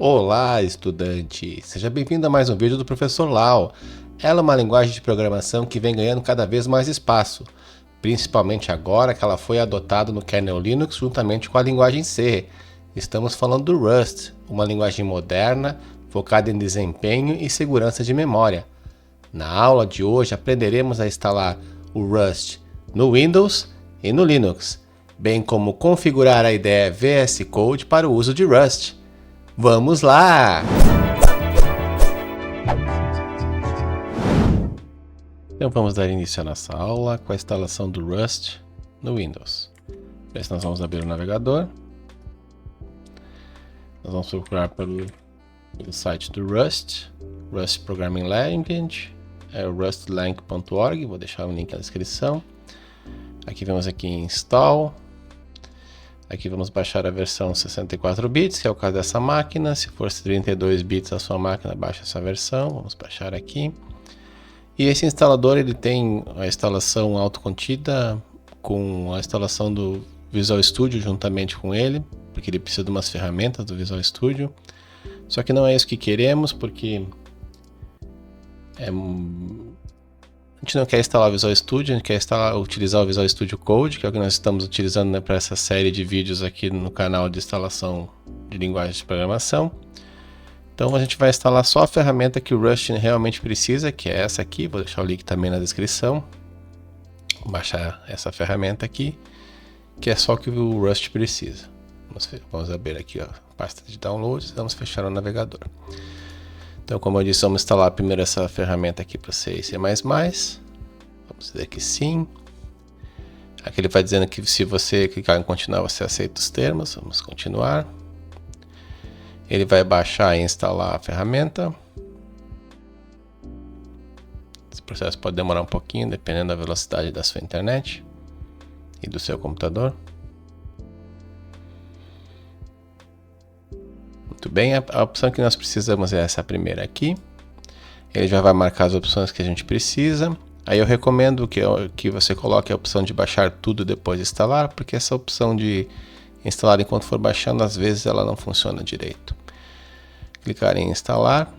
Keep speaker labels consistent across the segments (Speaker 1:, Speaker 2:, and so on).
Speaker 1: Olá, estudante! Seja bem-vindo a mais um vídeo do Professor Lau. Ela é uma linguagem de programação que vem ganhando cada vez mais espaço, principalmente agora que ela foi adotada no kernel Linux juntamente com a linguagem C. Estamos falando do Rust, uma linguagem moderna, focada em desempenho e segurança de memória. Na aula de hoje aprenderemos a instalar o Rust no Windows e no Linux, bem como configurar a IDE VS Code para o uso de Rust. Vamos lá! Então vamos dar início à nossa aula com a instalação do Rust no Windows. Para isso nós vamos abrir o navegador. Nós vamos procurar pelo site do Rust Programming Language, é o rustlang.org, vou deixar o link na descrição. Aqui vamos aqui em Install. Aqui vamos baixar a versão 64 bits, que é o caso dessa máquina. Se for 32 bits a sua máquina, baixa essa versão. Vamos baixar aqui. E esse instalador ele tem a instalação autocontida com a instalação do Visual Studio juntamente com ele, porque ele precisa de umas ferramentas do Visual Studio. Só que não é isso que queremos, porque a gente não quer instalar o Visual Studio, a gente quer utilizar o Visual Studio Code, que é o que nós estamos utilizando, né, para essa série de vídeos aqui no canal de instalação de linguagem de programação. Então a gente vai instalar só a ferramenta que o Rust realmente precisa, que é essa aqui. Vou deixar o link também na descrição. Vou baixar essa ferramenta aqui, que é só o que o Rust precisa. Vamos abrir aqui, ó, a pasta de downloads, vamos fechar o navegador. Então, como eu disse, vamos instalar primeiro essa ferramenta aqui para C e C++. Vamos dizer que sim. Aqui ele vai dizendo que se você clicar em continuar, você aceita os termos. Vamos continuar. Ele vai baixar e instalar a ferramenta. Esse processo pode demorar um pouquinho, dependendo da velocidade da sua internet e do seu computador. Muito bem, a opção que nós precisamos é essa primeira aqui. Ele já vai marcar as opções que a gente precisa. Aí eu recomendo que você coloque a opção de baixar tudo depois de instalar, porque essa opção de instalar enquanto for baixando, às vezes ela não funciona direito. Clicar em instalar.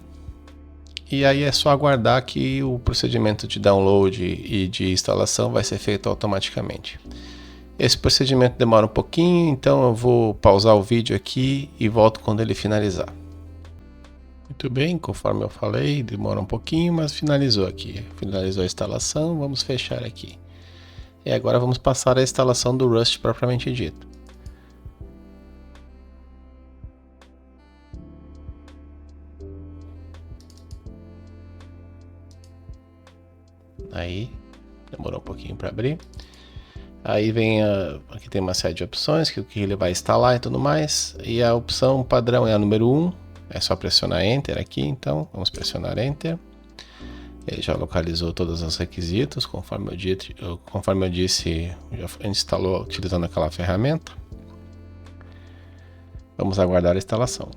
Speaker 1: E aí é só aguardar que o procedimento de download e de instalação vai ser feito automaticamente. Esse procedimento demora um pouquinho, então eu vou pausar o vídeo aqui e volto quando ele finalizar. Muito bem, conforme eu falei, demora um pouquinho, mas finalizou aqui. Finalizou a instalação, vamos fechar aqui. E agora vamos passar à instalação do Rust propriamente dito. Aí, demorou um pouquinho para abrir. Aí vem aqui tem uma série de opções que ele vai instalar e tudo mais. E a opção padrão é a número 1. É só pressionar Enter aqui, então vamos pressionar Enter. Ele já localizou todos os requisitos, conforme eu disse, já instalou utilizando aquela ferramenta. Vamos aguardar a instalação.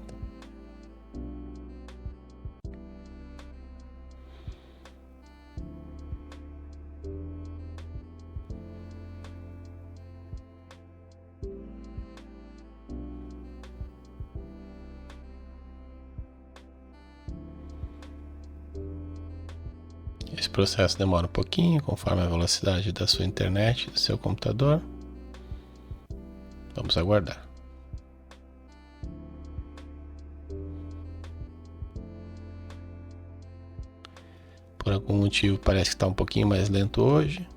Speaker 1: Esse processo demora um pouquinho, conforme a velocidade da sua internet, do seu computador. Vamos aguardar. Por algum motivo parece que está um pouquinho mais lento hoje.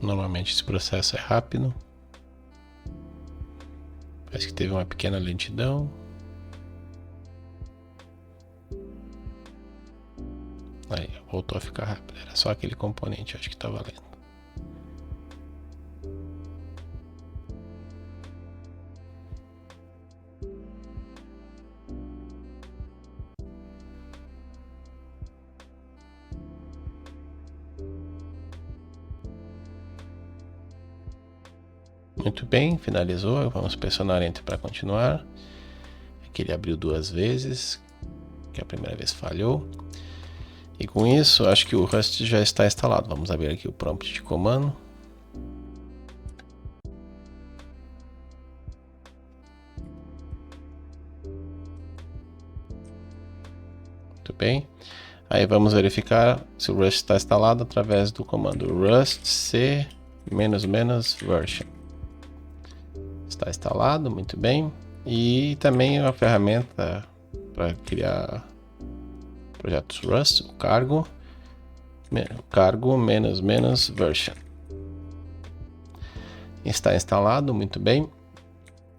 Speaker 1: Normalmente esse processo é rápido. Parece que teve uma pequena lentidão. Aí, voltou a ficar rápido. Era só aquele componente, acho que estava lento. Muito bem, finalizou. Vamos pressionar Enter para continuar. Aqui ele abriu duas vezes, que a primeira vez falhou. E com isso, acho que o Rust já está instalado. Vamos abrir aqui o prompt de comando. Muito bem. Aí vamos verificar se o Rust está instalado através do comando rust c --version. Está instalado, muito bem. E também a ferramenta para criar projetos Rust, o cargo --version. Está instalado, muito bem.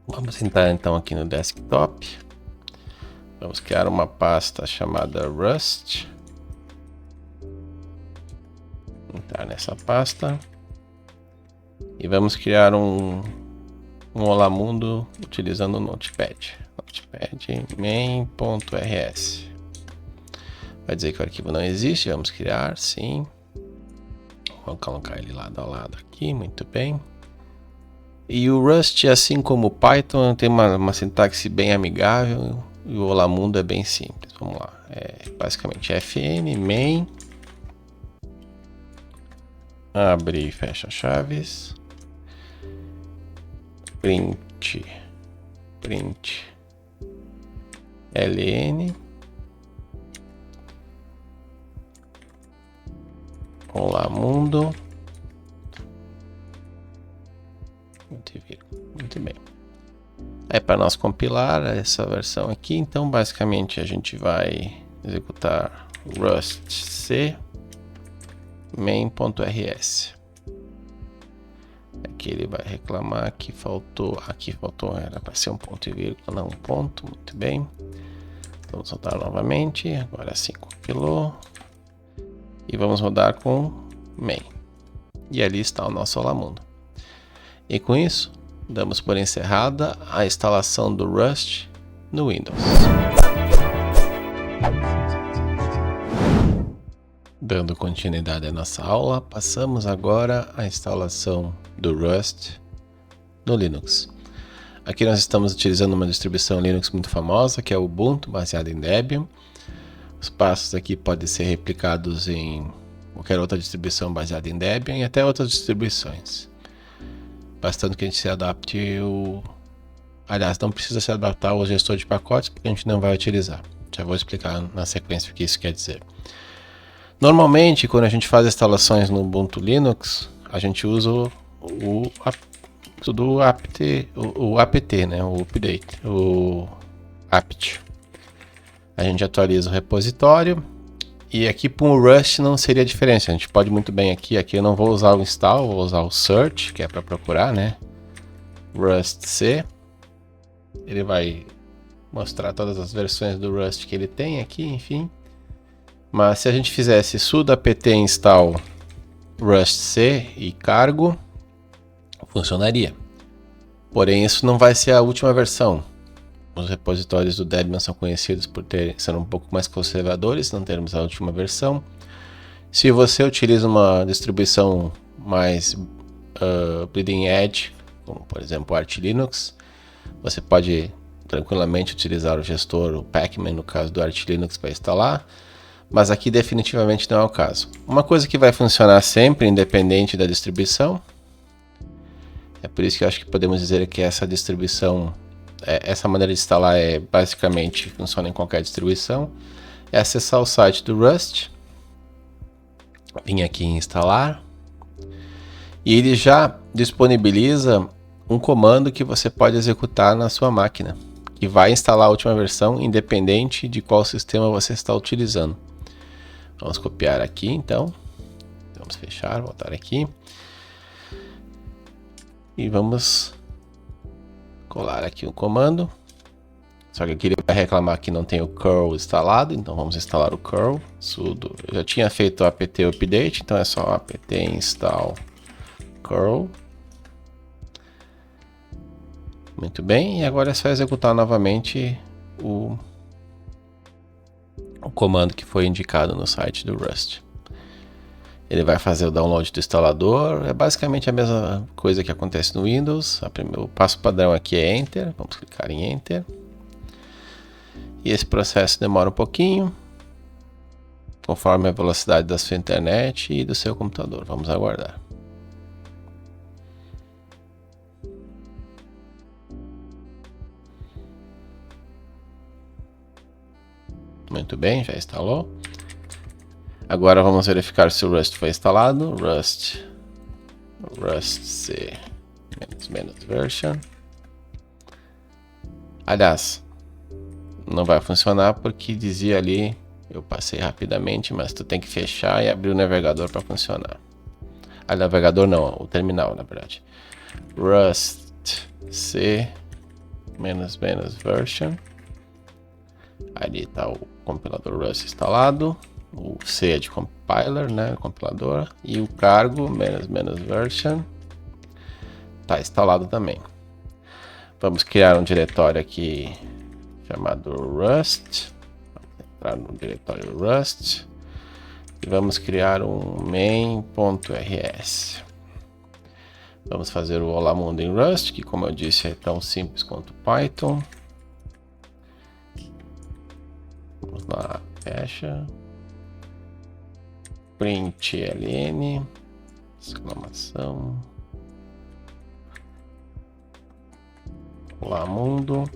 Speaker 1: Vamos entrar então aqui no desktop. Vamos criar uma pasta chamada Rust. Entrar nessa pasta. E vamos criar um Olá Mundo utilizando o Notepad. Notepad main.rs. Vai dizer que o arquivo não existe. Vamos criar, sim. Vamos colocar ele lado a lado aqui, muito bem. E o Rust, assim como o Python, tem uma sintaxe bem amigável. E o Olá Mundo é bem simples. Vamos lá. É basicamente fn main. Abre e fecha chaves. Print ln. Olá Mundo. Muito bem. É para nós compilar essa versão aqui, então basicamente a gente vai executar rust c main.rs. Aqui ele vai reclamar que faltou, era para ser um ponto e vírgula, não um ponto, muito bem. Vamos rodar novamente, agora sim compilou. E vamos rodar com main. E ali está o nosso Olá Mundo. E com isso, damos por encerrada a instalação do Rust no Windows. Dando continuidade à nossa aula, passamos agora à instalação do Rust no Linux. Aqui nós estamos utilizando uma distribuição Linux muito famosa, que é o Ubuntu, baseada em Debian. Os passos aqui podem ser replicados em qualquer outra distribuição baseada em Debian e até outras distribuições. Bastando que a gente se adapte Aliás, não precisa se adaptar ao gestor de pacotes, porque a gente não vai utilizar. Já vou explicar na sequência o que isso quer dizer. Normalmente, quando a gente faz instalações no Ubuntu Linux, a gente usa o apt, né? O update, o apt. A gente atualiza o repositório. E aqui para o Rust não seria diferente. A gente pode muito bem aqui eu não vou usar o install, vou usar o search, que é para procurar, né? Rust C. Ele vai mostrar todas as versões do Rust que ele tem aqui, enfim. Mas se a gente fizesse sudo apt install Rust C e cargo, funcionaria. Porém, isso não vai ser a última versão. Os repositórios do Debian são conhecidos por ser um pouco mais conservadores, não termos a última versão. Se você utiliza uma distribuição mais bleeding edge, como por exemplo o Arch Linux, você pode tranquilamente utilizar o gestor, o Pacman, no caso do Arch Linux, para instalar. Mas aqui definitivamente não é o caso. Uma coisa que vai funcionar sempre, independente da distribuição, é por isso que eu acho que podemos dizer que essa distribuição, essa maneira de instalar basicamente funciona em qualquer distribuição, é acessar o site do Rust, vir aqui em instalar, e ele já disponibiliza um comando que você pode executar na sua máquina, que vai instalar a última versão, independente de qual sistema você está utilizando. Vamos copiar aqui então, vamos fechar, voltar aqui, e vamos colar aqui o comando. Só que aqui ele vai reclamar que não tem o curl instalado, então vamos instalar o curl, sudo. Eu já tinha feito o apt update, então é só apt install curl. Muito bem, e agora é só executar novamente o comando que foi indicado no site do Rust. Ele vai fazer o download do instalador, é basicamente a mesma coisa que acontece no Windows. O passo padrão aqui é Enter, vamos clicar em Enter. E esse processo demora um pouquinho. conforme a velocidade da sua internet e do seu computador. Vamos aguardar. Muito bem, já instalou. Agora vamos verificar se o Rust foi instalado. Rust C -version. Aliás, não vai funcionar porque dizia ali, eu passei rapidamente, mas tu tem que fechar e abrir o navegador para funcionar. O navegador não, o terminal na verdade. Rust C -version. Ali está o compilador Rust instalado. O C é de compiler, né, compilador. E o cargo -version está instalado também. Vamos criar um diretório aqui chamado Rust. Vamos entrar no diretório Rust e vamos criar um main.rs. Vamos fazer o Olá Mundo em Rust, que como eu disse é tão simples quanto Python. Vamos lá, fecha. Println, exclamação. Olá Mundo.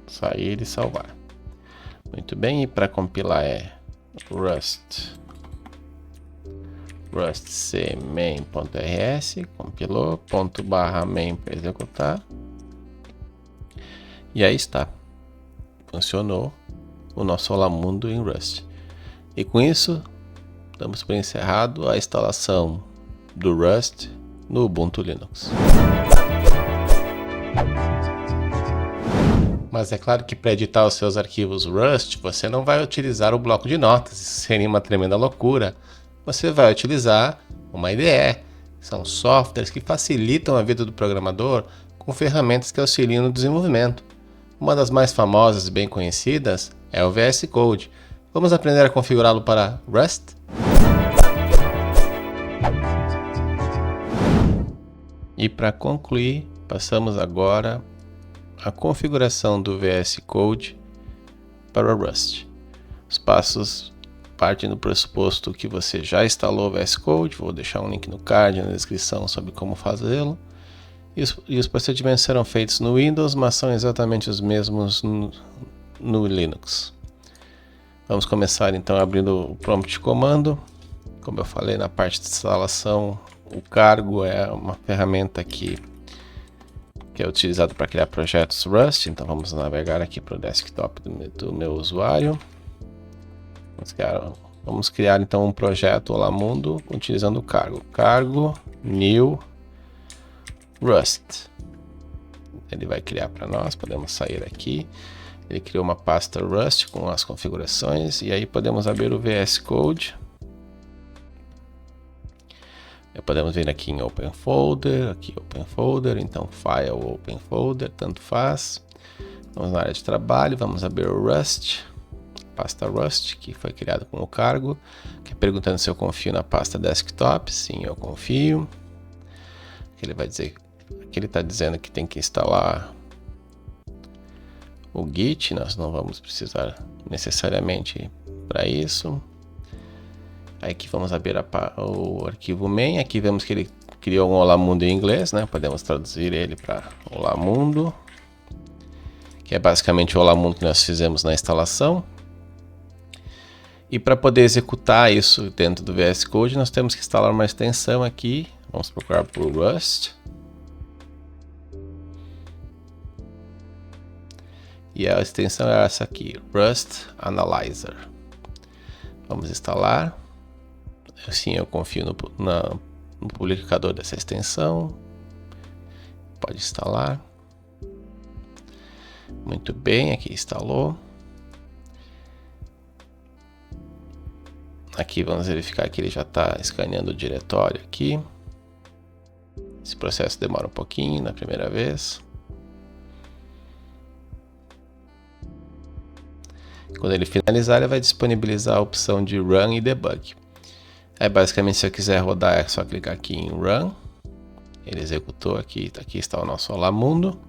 Speaker 1: Sair e salvar. Muito bem, e para compilar é Rust C main.rs, compilou, /main para executar. E aí está. Funcionou o nosso Olá Mundo em Rust. E com isso, damos por encerrado a instalação do Rust no Ubuntu Linux. Mas é claro que para editar os seus arquivos Rust, você não vai utilizar o bloco de notas, isso seria uma tremenda loucura. Você vai utilizar uma IDE. São softwares que facilitam a vida do programador com ferramentas que auxiliam no desenvolvimento. Uma das mais famosas e bem conhecidas é o VS Code. Vamos aprender a configurá-lo para Rust? E para concluir, passamos agora à configuração do VS Code para o Rust. Os passos partem do pressuposto que você já instalou o VS Code. Vou deixar um link no card na descrição sobre como fazê-lo. E os procedimentos serão feitos no Windows, mas são exatamente os mesmos no Linux. Vamos começar então abrindo o prompt de comando. Como eu falei na parte de instalação, o cargo é uma ferramenta que é utilizada para criar projetos Rust. Então vamos navegar aqui para o desktop do meu usuário. Vamos criar então um projeto Olá Mundo utilizando o cargo new Rust. Ele vai criar para nós, podemos sair aqui. Ele criou uma pasta Rust com as configurações e aí podemos abrir o VS Code. Podemos vir aqui em Open Folder, então File, Open Folder, tanto faz. Vamos na área de trabalho, vamos abrir o Rust, pasta Rust, que foi criada com o cargo, que é perguntando se eu confio na pasta Desktop. Sim, eu confio. Ele vai dizer, aqui ele está dizendo que tem que instalar o Git, nós não vamos precisar necessariamente para isso. Aí aqui vamos abrir o arquivo main. Aqui vemos que ele criou um Olá Mundo em inglês, né? Podemos traduzir ele para Olá Mundo, que é basicamente o Olá Mundo que nós fizemos na instalação. E para poder executar isso dentro do VS Code, nós temos que instalar uma extensão aqui. Vamos procurar por Rust. E a extensão é essa aqui, Rust Analyzer. Vamos instalar. Assim eu confio no publicador dessa extensão. Pode instalar. Muito bem, aqui instalou. Aqui vamos verificar que ele já está escaneando o diretório aqui. Esse processo demora um pouquinho na primeira vez. Quando ele finalizar, ele vai disponibilizar a opção de Run e Debug. Aí basicamente, se eu quiser rodar, é só clicar aqui em Run. Ele executou aqui está o nosso Olá Mundo.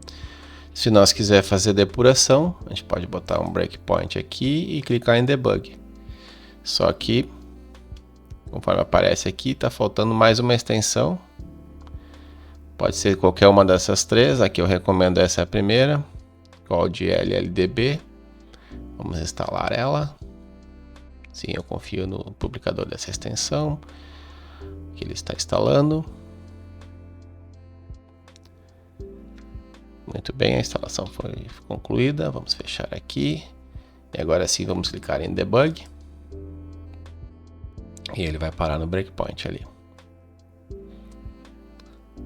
Speaker 1: Se nós quiser fazer depuração, a gente pode botar um breakpoint aqui e clicar em debug. Só que, conforme aparece aqui, está faltando mais uma extensão. Pode ser qualquer uma dessas três. Aqui eu recomendo essa primeira, Code LLDB. Vamos instalar ela. Sim, eu confio no publicador dessa extensão, que ele está instalando. Muito bem, a instalação foi concluída. Vamos fechar aqui. E agora sim vamos clicar em debug. E ele vai parar no breakpoint ali.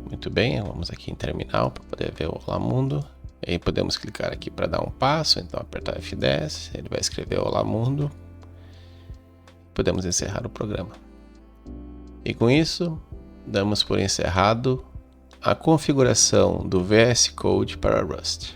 Speaker 1: Muito bem, vamos aqui em terminal para poder ver o Olá Mundo. E aí podemos clicar aqui para dar um passo, então apertar F10, ele vai escrever Olá Mundo. Podemos encerrar o programa. E com isso, damos por encerrado a configuração do VS Code para Rust.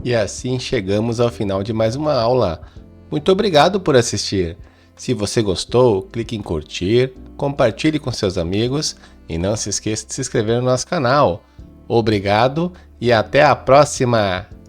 Speaker 1: E assim chegamos ao final de mais uma aula. Muito obrigado por assistir. Se você gostou, clique em curtir, compartilhe com seus amigos e não se esqueça de se inscrever no nosso canal. Obrigado e até a próxima!